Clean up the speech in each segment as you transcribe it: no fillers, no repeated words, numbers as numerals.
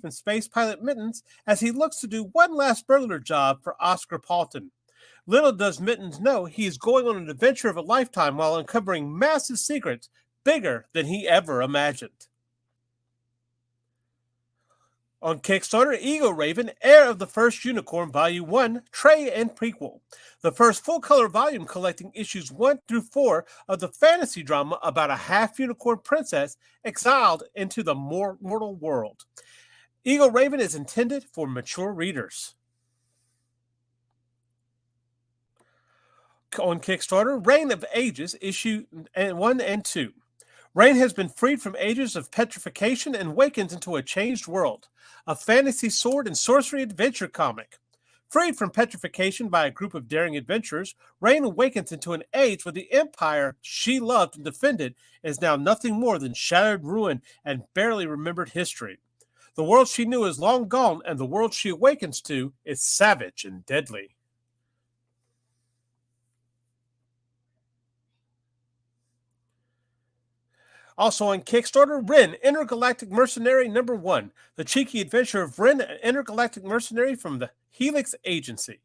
and space pilot Mittens as he looks to do one last burglar job for Oscar Paulton. Little does Mittens know he is going on an adventure of a lifetime while uncovering massive secrets bigger than he ever imagined. On Kickstarter, Eagle Raven, Heir of the First Unicorn, Volume 1, Trade and Prequel. The first full-color volume collecting issues 1 through 4 of the fantasy drama about a half-unicorn princess exiled into the mortal world. Eagle Raven is intended for mature readers. On Kickstarter, Reign of Ages, issue 1 and 2. Reign has been freed from ages of petrification and awakens into a changed world. A fantasy sword and sorcery adventure comic. Freed from petrification by a group of daring adventurers, Reign awakens into an age where the empire she loved and defended is now nothing more than shattered ruin and barely remembered history. The world she knew is long gone, and the world she awakens to is savage and deadly. Also on Kickstarter, Ren, Intergalactic Mercenary number 1, the cheeky adventure of Ren, an intergalactic mercenary from the Helix Agency.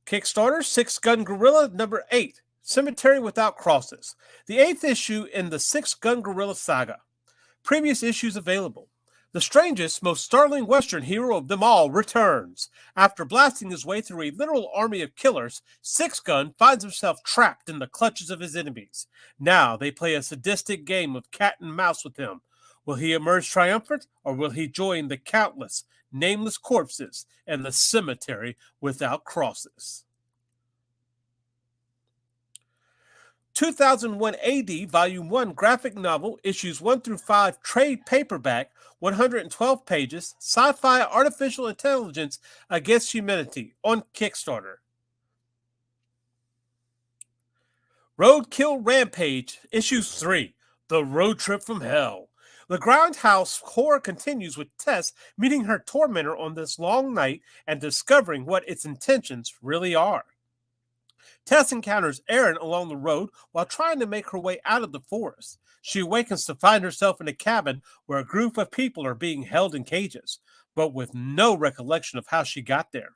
Kickstarter, Six Gun Gorilla number 8, Cemetery Without Crosses, the 8th issue in the Six Gun Gorilla saga. Previous issues available. The strangest, most startling Western hero of them all returns. After blasting his way through a literal army of killers, Six Gun finds himself trapped in the clutches of his enemies. Now they play a sadistic game of cat and mouse with him. Will he emerge triumphant, or will he join the countless, nameless corpses in the cemetery without crosses? 2001 AD, Volume 1 graphic novel, issues 1 through 5, trade paperback, 112 pages, sci-fi artificial intelligence against humanity, on Kickstarter. Roadkill Rampage, issue 3, The Road Trip from Hell. The Grindhouse horror continues with Tess meeting her tormentor on this long night and discovering what its intentions really are. Tess encounters Aaron along the road while trying to make her way out of the forest. She awakens to find herself in a cabin where a group of people are being held in cages, but with no recollection of how she got there.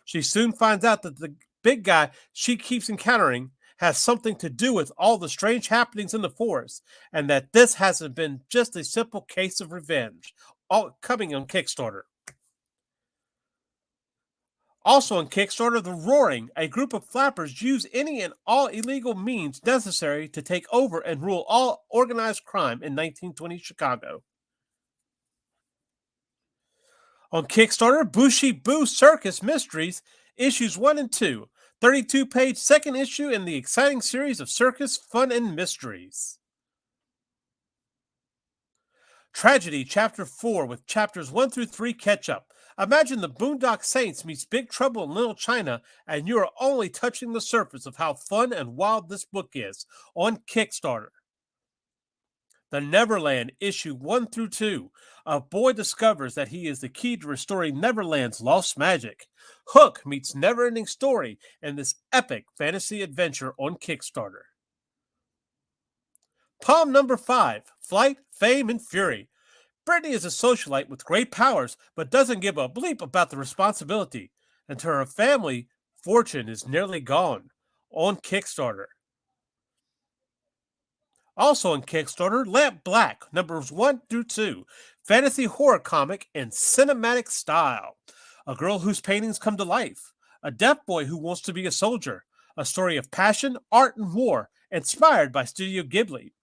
She soon finds out that the big guy she keeps encountering has something to do with all the strange happenings in the forest, and that this hasn't been just a simple case of revenge. All coming on Kickstarter. Also on Kickstarter, The Roaring, a group of flappers use any and all illegal means necessary to take over and rule all organized crime in 1920 Chicago. On Kickstarter, Bushy Boo Circus Mysteries, issues 1 and 2, 32-page second issue in the exciting series of circus fun and mysteries. Tragedy, Chapter 4, with chapters 1 through 3 catch up. Imagine the Boondock Saints meets Big Trouble in Little China, and you are only touching the surface of how fun and wild this book is, on Kickstarter. The Neverland, issue 1 through 2. A boy discovers that he is the key to restoring Neverland's lost magic. Hook meets Neverending Story in this epic fantasy adventure on Kickstarter. Palm number 5, Flight, Fame, and Fury. Brittany is a socialite with great powers, but doesn't give a bleep about the responsibility. And to her family, fortune is nearly gone. On Kickstarter. Also on Kickstarter, Lamp Black, numbers 1 through 2. Fantasy horror comic in cinematic style. A girl whose paintings come to life. A deaf boy who wants to be a soldier. A story of passion, art, and war, inspired by Studio Ghibli.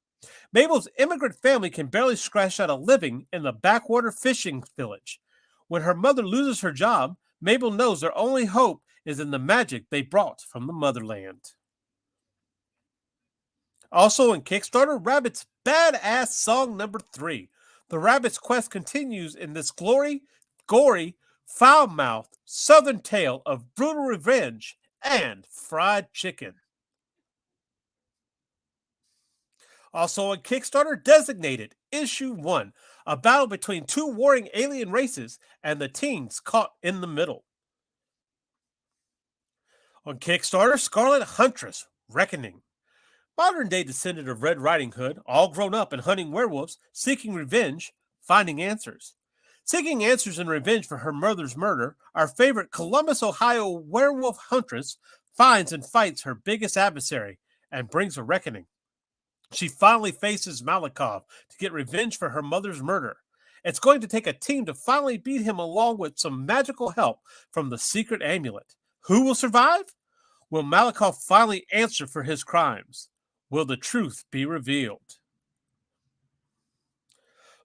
Mabel's immigrant family can barely scratch out a living in the backwater fishing village. When her mother loses her job, Mabel knows their only hope is in the magic they brought from the motherland. Also on Kickstarter, Rabbit's Badass Song number 3. The Rabbit's quest continues in this gory, foul-mouthed southern tale of brutal revenge and fried chicken. Also on Kickstarter, Designated, issue 1. A battle between two warring alien races and the teens caught in the middle. On Kickstarter, Scarlet Huntress, Reckoning. Modern day descendant of Red Riding Hood, all grown up and hunting werewolves, seeking revenge, finding answers. Seeking answers and revenge for her mother's murder, our favorite Columbus, Ohio werewolf huntress finds and fights her biggest adversary and brings a reckoning. She finally faces Malikov to get revenge for her mother's murder. It's going to take a team to finally beat him along with some magical help from the secret amulet. Who will survive? Will Malikov finally answer for his crimes? Will the truth be revealed?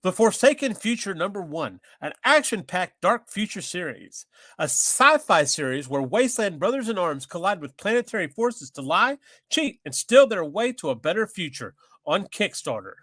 The Forsaken Future #1, an action packed dark future series. A sci fi series where wasteland brothers in arms collide with planetary forces to lie, cheat, and steal their way to a better future on Kickstarter.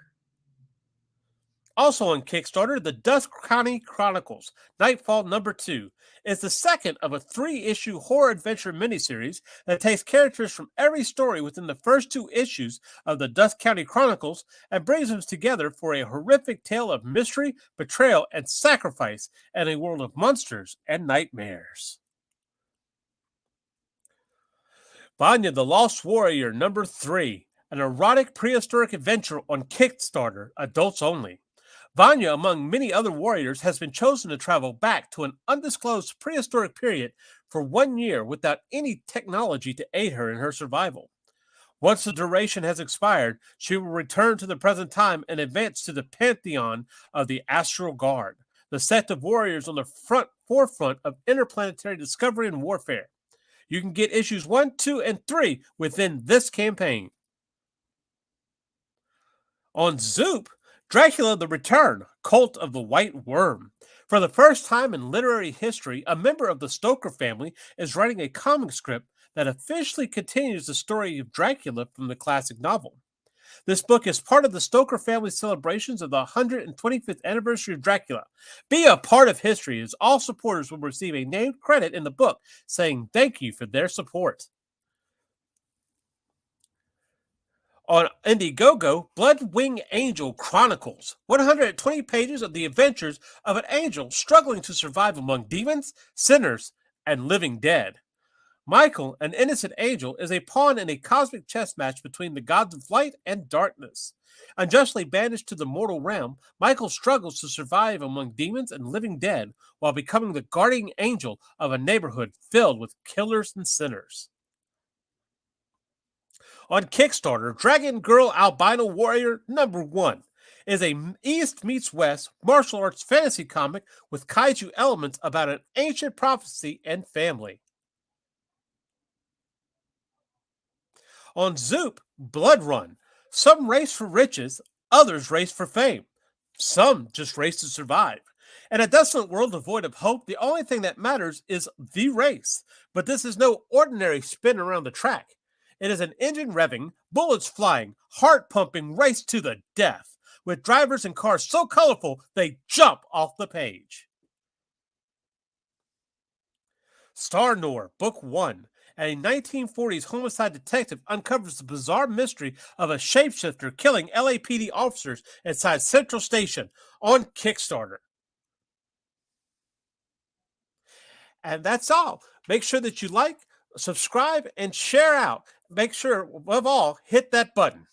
Also on Kickstarter, the Dusk County Chronicles, Nightfall #2, is the second of a 3-issue horror adventure miniseries that takes characters from every story within the first 2 issues of the Dusk County Chronicles and brings them together for a horrific tale of mystery, betrayal, and sacrifice in a world of monsters and nightmares. VANYA the Lost Warrior #3, an erotic prehistoric adventure on Kickstarter, adults only. VANYA, among many other warriors, has been chosen to travel back to an undisclosed prehistoric period for 1 year without any technology to aid her in her survival. Once the duration has expired, she will return to the present time and advance to the pantheon of the Astral Guard, the sect of warriors on the forefront of interplanetary discovery and warfare. You can get issues 1, 2, and 3 within this campaign. On Zoop, Dracula the Return, Cult of the White Worm. For the first time in literary history, a member of the Stoker family is writing a comic script that officially continues the story of Dracula from the classic novel. This book is part of the Stoker family celebrations of the 125th anniversary of Dracula. Be a part of history, as all supporters will receive a named credit in the book saying thank you for their support. On Indiegogo, Bloodwing Angel Chronicles, 120 pages of the adventures of an angel struggling to survive among demons, sinners, and living dead. Michael, an innocent angel, is a pawn in a cosmic chess match between the gods of light and darkness. Unjustly banished to the mortal realm, Michael struggles to survive among demons and living dead while becoming the guardian angel of a neighborhood filled with killers and sinners. On Kickstarter, Dragon Girl Albino Warrior #1 is a East meets West martial arts fantasy comic with kaiju elements about an ancient prophecy and family. On Zoop, Blood Run. Some race for riches, others race for fame. Some just race to survive. In a desolate world devoid of hope, the only thing that matters is the race. But this is no ordinary spin around the track. It is an engine revving, bullets flying, heart pumping race to the death, with drivers and cars so colorful they jump off the page. Star Noir, Book 1. A 1940s homicide detective uncovers the bizarre mystery of a shapeshifter killing LAPD officers inside Central Station on Kickstarter. And that's all. Make sure that you like, subscribe, and share out. Make sure, above all, hit that button.